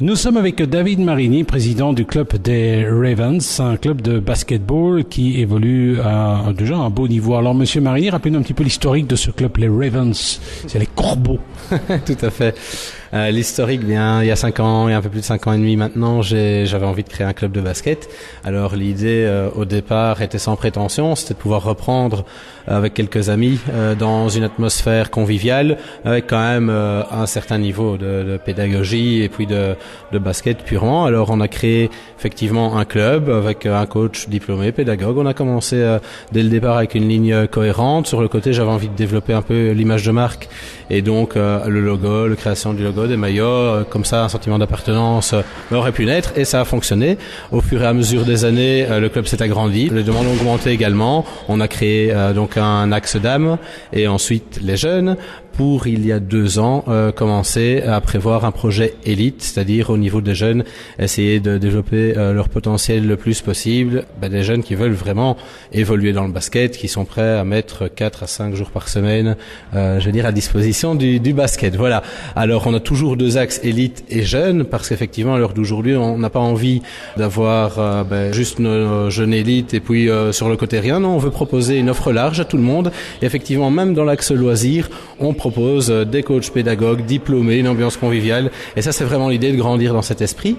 Nous sommes avec David Marini, président du club des Ravens, un club de basketball qui évolue à déjà un beau niveau. Alors, monsieur Marini, rappelez-nous un petit peu l'historique de ce club, les Ravens. C'est les Corbeaux. Tout à fait. L'historique, bien, il y a 5 ans, il y a un peu plus de 5 ans et demi maintenant, j'avais envie de créer un club de basket. Alors l'idée au départ était sans prétention, c'était de pouvoir reprendre avec quelques amis dans une atmosphère conviviale, avec quand même un certain niveau de pédagogie et puis de basket purement. Alors on a créé effectivement un club avec un coach diplômé, pédagogue. On a commencé dès le départ avec une ligne cohérente. Sur le côté, j'avais envie de développer un peu l'image de marque et donc le logo, la création du logo, des maillots, comme ça un sentiment d'appartenance aurait pu naître et ça a fonctionné. Au fur et à mesure des années, le club s'est agrandi, les demandes ont augmenté également. On a créé donc un axe dames et ensuite les jeunes pour, il y a 2 ans, commencer à prévoir un projet élite, c'est-à-dire au niveau des jeunes, essayer de développer leur potentiel le plus possible, des jeunes qui veulent vraiment évoluer dans le basket, qui sont prêts à mettre 4 à 5 jours par semaine, à disposition du basket. Voilà. Alors on a toujours 2 axes, élite et jeunes, parce qu'effectivement à l'heure d'aujourd'hui, on n'a pas envie d'avoir juste nos jeunes élites et puis sur le côté rien. Non, on veut proposer une offre large à tout le monde. Et effectivement, même dans l'axe loisirs, on propose des coachs pédagogues diplômés, une ambiance conviviale. Et ça, c'est vraiment l'idée de grandir dans cet esprit.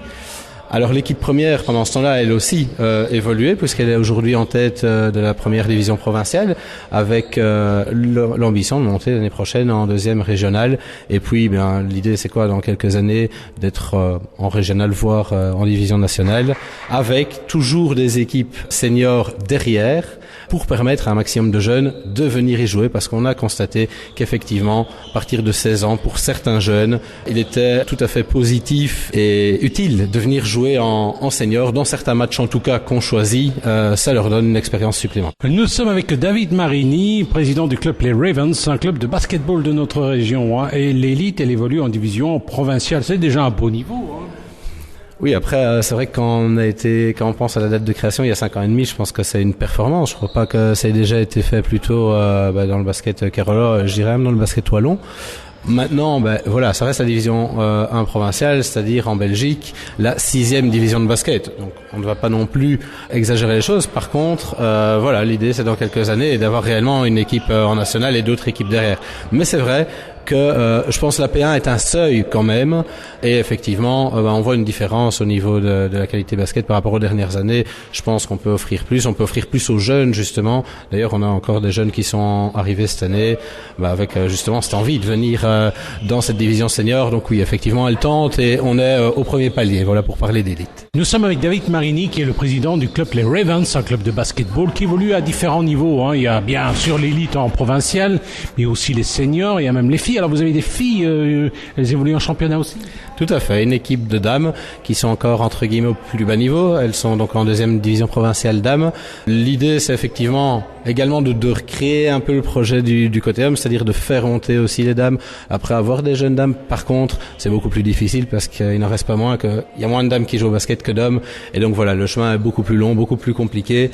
Alors l'équipe première, pendant ce temps-là, elle aussi évolué, puisqu'elle est aujourd'hui en tête de la première division provinciale, avec l'ambition de monter l'année prochaine en 2e régionale. Et puis, l'idée, c'est quoi, dans quelques années, d'être en régionale, voire en division nationale, avec toujours des équipes seniors derrière, pour permettre à un maximum de jeunes de venir y jouer, parce qu'on a constaté qu'effectivement, à partir de 16 ans, pour certains jeunes, il était tout à fait positif et utile de venir jouer en senior. Dans certains matchs, en tout cas, qu'on choisit, ça leur donne une expérience supplémentaire. Nous sommes avec David Marini, président du club les Ravens, un club de basketball de notre région. Et l'élite, elle évolue en division provinciale. C'est déjà un beau niveau. Oui, après, c'est vrai que quand on pense à la date de création, il y a 5 ans et demi, je pense que c'est une performance. Je crois pas que ça ait déjà été fait plutôt dans le basket Carola, je dirais même dans le basket wallon. Maintenant, ça reste la division 1 provinciale, c'est-à-dire en Belgique, la 6e division de basket. Donc, on ne va pas non plus exagérer les choses. Par contre, l'idée, c'est dans quelques années d'avoir réellement une équipe en nationale et d'autres équipes derrière. Mais c'est vrai que je pense que la P1 est un seuil quand même, et effectivement on voit une différence au niveau de la qualité basket par rapport aux dernières années. Je pense qu'on peut offrir plus aux jeunes justement. D'ailleurs on a encore des jeunes qui sont arrivés cette année avec justement cette envie de venir dans cette division senior. Donc oui, effectivement elle tente et on est au premier palier, voilà, pour parler d'élite. Nous sommes avec David Marini qui est le président du club les Ravens, un club de basketball qui évolue à différents niveaux. Il y a bien sûr l'élite en provincial, mais aussi les seniors, il y a même les filles. Alors vous avez des filles, elles évoluent en championnat aussi? Tout à fait, une équipe de dames qui sont encore entre guillemets au plus bas niveau. Elles sont donc en 2e division provinciale dames. L'idée, c'est effectivement également de recréer un peu le projet du côté homme, c'est-à-dire de faire monter aussi les dames après avoir des jeunes dames. Par contre, c'est beaucoup plus difficile parce qu'il n'en reste pas moins, qu'il y a moins de dames qui jouent au basket que d'hommes. Et donc voilà, le chemin est beaucoup plus long, beaucoup plus compliqué.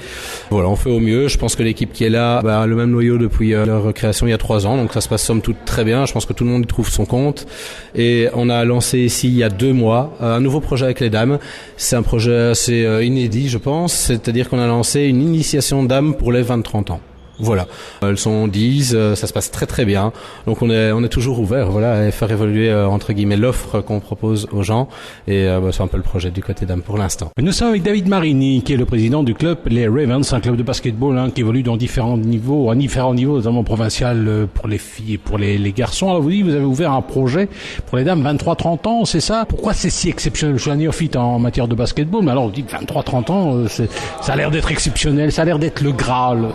Voilà, on fait au mieux. Je pense que l'équipe qui est là a le même noyau depuis leur création il y a 3 ans. Donc ça se passe somme toute très bien. Je pense que tout le monde y trouve son compte. Et on a lancé ici il y a 2 mois un nouveau projet avec les dames. C'est un projet assez inédit, je pense. C'est-à-dire qu'on a lancé une initiation dames pour les 20-30 ans. Voilà, elles sont 10, ça se passe très très bien. Donc on est toujours ouvert, voilà, à faire évoluer entre guillemets l'offre qu'on propose aux gens. Et c'est un peu le projet du côté dames pour l'instant. Nous sommes avec David Marini, qui est le président du club les Ravens, un club de basketball qui évolue dans différents niveaux, notamment provincial pour les filles et pour les garçons. Alors vous avez ouvert un projet pour les dames 23-30 ans, c'est ça? Pourquoi c'est si exceptionnel? Je suis un néophyte en matière de basketball, mais alors vous dites 23-30 ans, ça a l'air d'être exceptionnel, ça a l'air d'être le Graal.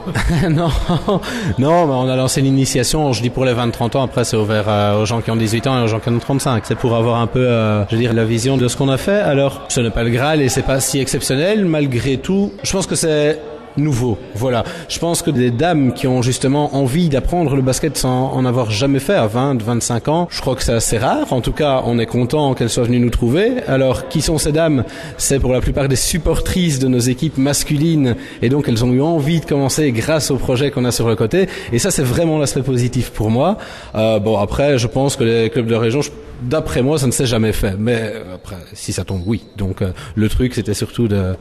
Non, mais on a lancé l'initiation, je dis pour les 20-30 ans, après c'est ouvert aux gens qui ont 18 ans et aux gens qui en ont 35. C'est pour avoir un peu, la vision de ce qu'on a fait. Alors, ce n'est pas le Graal et c'est pas si exceptionnel, malgré tout. Je pense que c'est nouveau. Voilà. Je pense que des dames qui ont justement envie d'apprendre le basket sans en avoir jamais fait à 20, 25 ans, je crois que c'est assez rare. En tout cas, on est content qu'elles soient venues nous trouver. Alors, qui sont ces dames? C'est pour la plupart des supportrices de nos équipes masculines et donc elles ont eu envie de commencer grâce au projet qu'on a sur le côté. Et ça, c'est vraiment l'aspect positif pour moi. Bon, après, je pense que les clubs de région, d'après moi, ça ne s'est jamais fait. Mais après, si ça tombe, oui. Donc, le truc, c'était surtout de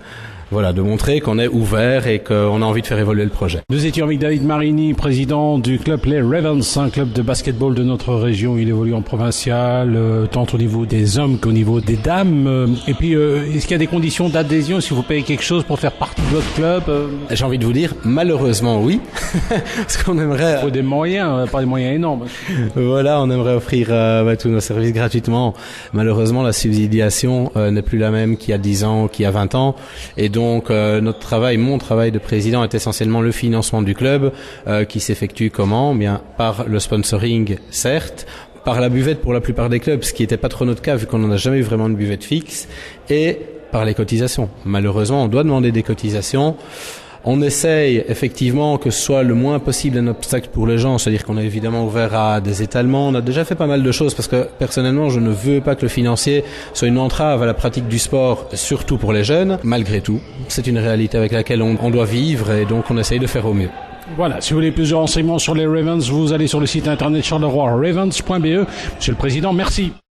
montrer qu'on est ouvert et qu'on a envie de faire évoluer le projet. Nous étions avec David Marini, président du club Les Ravens, un club de basketball de notre région. Il évolue en provincial, tant au niveau des hommes qu'au niveau des dames. Et puis, est-ce qu'il y a des conditions d'adhésion? Est-ce qu'il faut payer quelque chose pour faire partie de votre club? J'ai envie de vous dire, malheureusement, oui. Parce qu'on aimerait... Il faut des moyens, pas des moyens énormes. Voilà, on aimerait offrir tous nos services gratuitement. Malheureusement, la subsidiation n'est plus la même qu'il y a 10 ans, qu'il y a 20 ans. Et donc mon travail de président est essentiellement le financement du club qui s'effectue comment? Bien par le sponsoring, certes, par la buvette pour la plupart des clubs, ce qui n'était pas trop notre cas vu qu'on n'en a jamais eu vraiment de buvette fixe, et par les cotisations. Malheureusement, on doit demander des cotisations. On essaye effectivement que ce soit le moins possible un obstacle pour les gens, c'est-à-dire qu'on est évidemment ouvert à des étalements. On a déjà fait pas mal de choses parce que personnellement, je ne veux pas que le financier soit une entrave à la pratique du sport, surtout pour les jeunes. Malgré tout, c'est une réalité avec laquelle on doit vivre et donc on essaye de faire au mieux. Voilà, si vous voulez plus de renseignements sur les Ravens, vous allez sur le site internet charleroi-ravens.be. Monsieur le Président, merci.